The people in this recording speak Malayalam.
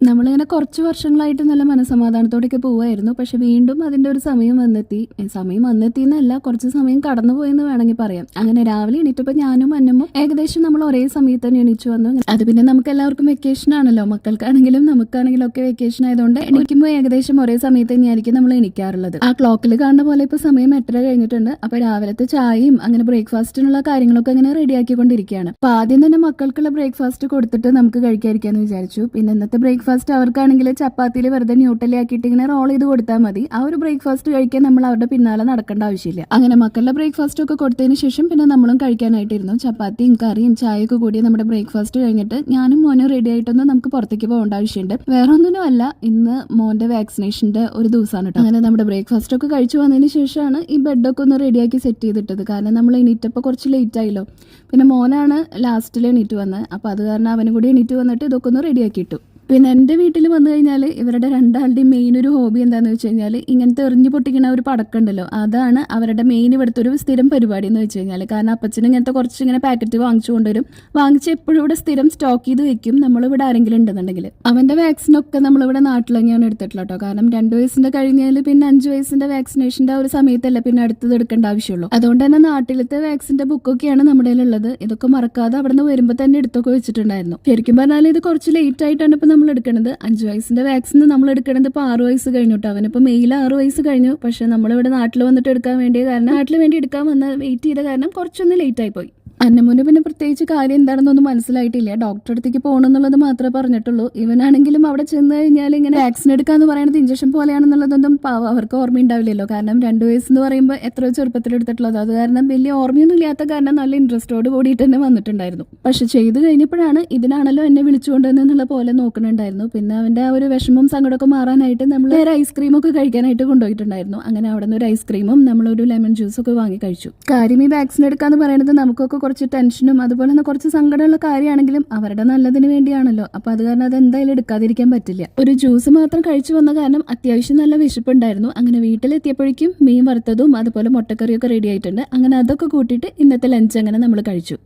നമ്മളിങ്ങനെ കുറച്ച് വർഷങ്ങളായിട്ട് നല്ല മനസ്സമാധാനത്തോടെയൊക്കെ പോവായിരുന്നു. പക്ഷെ വീണ്ടും അതിന്റെ ഒരു സമയം വന്നെത്തി. സമയം വന്നെത്തി എന്നല്ല, കുറച്ച് സമയം കടന്നുപോയെന്ന് വേണമെങ്കിൽ പറയാം. അങ്ങനെ രാവിലെ എണീറ്റപ്പോൾ ഞാനും അന്നമ്മയും ഏകദേശം നമ്മൾ ഒരേ സമയത്ത് തന്നെ എണീച്ചു വന്നു. അത് പിന്നെ നമുക്ക് എല്ലാവർക്കും വെക്കേഷൻ ആണല്ലോ, മക്കൾക്കാണെങ്കിലും നമുക്കാണെങ്കിലും ഒക്കെ വെക്കേഷൻ ആയതുകൊണ്ട് എണീക്കുമ്പോൾ ഏകദേശം ഒരേ സമയത്ത് തന്നെയായിരിക്കും നമ്മൾ എണീക്കാറുള്ളത്. ആ ക്ലോക്കിൽ കാണുന്ന പോലെ ഇപ്പോൾ സമയം 8:30 കഴിഞ്ഞിട്ടുണ്ട്. അപ്പോൾ രാവിലത്തെ ചായയും അങ്ങനെ ബ്രേക്ക്ഫാസ്റ്റിനുള്ള കാര്യങ്ങളൊക്കെ അങ്ങനെ റെഡിയാക്കിക്കൊണ്ടിരിക്കുകയാണ്. അപ്പോൾ ആദ്യം തന്നെ മക്കൾക്കുള്ള ബ്രേക്ക്ഫാസ്റ്റ് കൊടുത്തിട്ട് നമുക്ക് കഴിക്കാതിരിക്കാന്ന് വിചാരിച്ചു. പിന്നെ ഇന്നത്തെ ബ്രേക്ക്ഫാസ്റ്റ് അവർക്കാണെങ്കിൽ ചപ്പാത്തിയിൽ വെറുതെ ന്യൂട്ടലി ആക്കിയിട്ട് ഇങ്ങനെ റോൾ ചെയ്ത് കൊടുത്താൽ മതി. ആ ഒരു ബ്രേക്ക്ഫാസ്റ്റ് കഴിക്കാൻ നമ്മൾ അവരുടെ പിന്നാലെ നടക്കേണ്ട ആവശ്യമില്ല. അങ്ങനെ മക്കളുടെ ബ്രേക്ക്ഫാസ്റ്റ് ഒക്കെ കൊടുത്തതിന് ശേഷം പിന്നെ നമ്മളും കഴിക്കാനായിട്ടിരുന്നു. ചപ്പാത്തിയും കറിയും ചായയൊക്കെ കൂടി നമ്മുടെ ബ്രേക്ക്ഫാസ്റ്റ് കഴിഞ്ഞിട്ട് ഞാനും മോനും റെഡി ആയിട്ടൊന്ന് നമുക്ക് പുറത്തേക്ക് പോകേണ്ട ആവശ്യമുണ്ട്. വേറെ ഒന്നിനും അല്ല, ഇന്ന് മോന്റെ വാക്സിനേഷന്റെ ഒരു ദിവസമാണ് കേട്ടോ. അങ്ങനെ നമ്മുടെ ബ്രേക്ക്ഫാസ്റ്റ് ഒക്കെ കഴിച്ചു വന്നതിന് ശേഷമാണ് ഈ ബെഡൊക്കെ ഒന്ന് റെഡിയാക്കി സെറ്റ് ചെയ്തിട്ടത്. കാരണം നമ്മൾ എണീറ്റപ്പോൾ കുറച്ച് ലേറ്റ് ആയല്ലോ. പിന്നെ മോനാണ് ലാസ്റ്റിൽ എണീറ്റ് വന്നത്. അപ്പോൾ അത് കാരണം അവനും കൂടി എണീറ്റ് വന്നിട്ട് ഇതൊക്കെ ഒന്ന് റെഡിയാക്കി ഇട്ടു. പിന്നെ എൻ്റെ വീട്ടിൽ വന്നു കഴിഞ്ഞാൽ ഇവരുടെ രണ്ടാളുടെയും മെയിൻ ഒരു ഹോബി എന്താണെന്ന് വെച്ച് കഴിഞ്ഞാൽ ഇങ്ങനത്തെ എറിഞ്ഞു പൊട്ടിക്കുന്ന ഒരു പടക്കമുണ്ടല്ലോ, അതാണ് അവരുടെ മെയിൻ ഇവിടുത്തെ ഒരു സ്ഥിരം പരിപാടി എന്ന് വെച്ച് കഴിഞ്ഞാൽ. കാരണം അപ്പച്ചന് ഇങ്ങനത്തെ കുറച്ച് ഇങ്ങനെ പാക്കറ്റ് വാങ്ങിച്ചു കൊണ്ടുവരും. വാങ്ങിച്ച് എപ്പോഴും ഇവിടെ സ്ഥിരം സ്റ്റോക്ക് ചെയ്ത് വെക്കും. നമ്മളിവിടെ ആരെങ്കിലും ഉണ്ടെന്നുണ്ടെങ്കിൽ. അവൻ്റെ വാക്സിനൊക്കെ നമ്മളിവിടെ നാട്ടിൽ തന്നെയാണ് എടുത്തിട്ടുള്ളത് കേട്ടോ. കാരണം 2 വയസ്സിൻ്റെ കഴിഞ്ഞാൽ പിന്നെ 5 വയസ്സിൻ്റെ വാക്സിനേഷൻ്റെ ഒരു സമയത്തല്ല പിന്നെ അടുത്തത് എടുക്കേണ്ട ആവശ്യമുള്ളൂ. അതുകൊണ്ട് തന്നെ നാട്ടിലത്തെ വാക്സിൻ്റെ ബുക്കൊക്കെയാണ് നമ്മുടെ കയ്യിലുള്ളത്. ഇതൊക്കെ മറക്കാതെ അവിടെ നിന്ന് വരുമ്പോൾ തന്നെ എടുത്തൊക്കെ വെച്ചിട്ടുണ്ടായിരുന്നു. ശരിക്കും പറഞ്ഞാൽ ഇത് കുറച്ച് ലേറ്റ് ആയിട്ടാണ് ഇപ്പം നമ്മൾ എടുക്കുന്നത്. 5 വയസ്സിന്റെ വാക്സിൻ നമ്മൾ എടുക്കുന്നത് ഇപ്പോൾ 6 വയസ്സ് കഴിഞ്ഞിട്ട്. അവനിപ്പോൾ മെയിൽ 6 വയസ്സ് കഴിഞ്ഞു. പക്ഷെ നമ്മളിവിടെ നാട്ടിൽ വന്നിട്ട് എടുക്കാൻ വേണ്ടി കാരണം നാട്ടിൽ വേണ്ടി എടുക്കാൻ വന്ന് വെയിറ്റ് ചെയ്ത കാരണം കുറച്ചൊന്ന് ലേറ്റ് ആയി പോയി. അന്നമുന് പിന്നെ പ്രത്യേകിച്ച് കാര്യം എന്താണെന്നൊന്നും മനസ്സിലായിട്ടില്ല. ഡോക്ടറെ അടുത്തേക്ക് പോകണമെന്നുള്ളത് മാത്രമേ പറഞ്ഞിട്ടുള്ളൂ. ഇവനാണെങ്കിലും അവിടെ ചെന്ന് കഴിഞ്ഞാൽ ഇങ്ങനെ വാക്സിൻ എടുക്കാന്ന് പറയുന്നത് ഇഞ്ചക്ഷൻ പോലെയാണെന്നുള്ളതൊന്നും അവർക്ക് ഓർമ്മയുണ്ടാവില്ലല്ലോ. കാരണം 2 വയസ്സെന്ന് പറയുമ്പോൾ എത്രയോ ചെറുപ്പത്തിൽ എടുത്തിട്ടുള്ളത്. അത് കാരണം വലിയ ഓർമ്മയൊന്നും ഇല്ലാത്ത കാരണം നല്ല ഇൻട്രസ്റ്റോട് കൂടിയിട്ട് തന്നെ വന്നിട്ടുണ്ടായിരുന്നു. പക്ഷെ ചെയ്ത് കഴിഞ്ഞപ്പോഴാണ് ഇതിനാണല്ലോ എന്നെ വിളിച്ചുകൊണ്ടുവന്നുള്ള പോലെ നോക്കുന്നുണ്ടായിരുന്നു. പിന്നെ അവന്റെ ആ ഒരു വിഷമവും സങ്കടമൊക്കെ മാറാനായിട്ട് നമ്മൾ ഒരു ഐസ്ക്രീമൊക്കെ കഴിക്കാനായിട്ട് കൊണ്ടുപോയിട്ടുണ്ടായിരുന്നു. അങ്ങനെ അവിടെ നിന്ന് ഒരു ഐസ്ക്രീമും നമ്മളൊരു ലെമൺ ജ്യൂസൊക്കെ വാങ്ങി കഴിച്ചു. കാര്യം ഈ വാക്സിൻ എടുക്കാന്ന് പറയുന്നത് നമുക്കൊക്കെ കുറച്ച് ടെൻഷനും അതുപോലെ തന്നെ കുറച്ച് സങ്കടമുള്ള കാര്യമാണെങ്കിലും അവരുടെ നല്ലതിന് വേണ്ടിയാണല്ലോ. അപ്പൊ അത് കാരണം അത് എന്തായാലും എടുക്കാതിരിക്കാൻ പറ്റില്ല. ഒരു ജ്യൂസ് മാത്രം കഴിച്ചു വന്ന കാരണം അത്യാവശ്യം നല്ല വിശപ്പുണ്ടായിരുന്നു. അങ്ങനെ വീട്ടിലെത്തിയപ്പോഴേക്കും മീൻ വറുത്തതും അതുപോലെ മുട്ടക്കറിയൊക്കെ റെഡി ആയിട്ടുണ്ട്. അങ്ങനെ അതൊക്കെ കൂട്ടിയിട്ട് ഇന്നത്തെ ലഞ്ച് അങ്ങനെ നമ്മൾ കഴിച്ചു.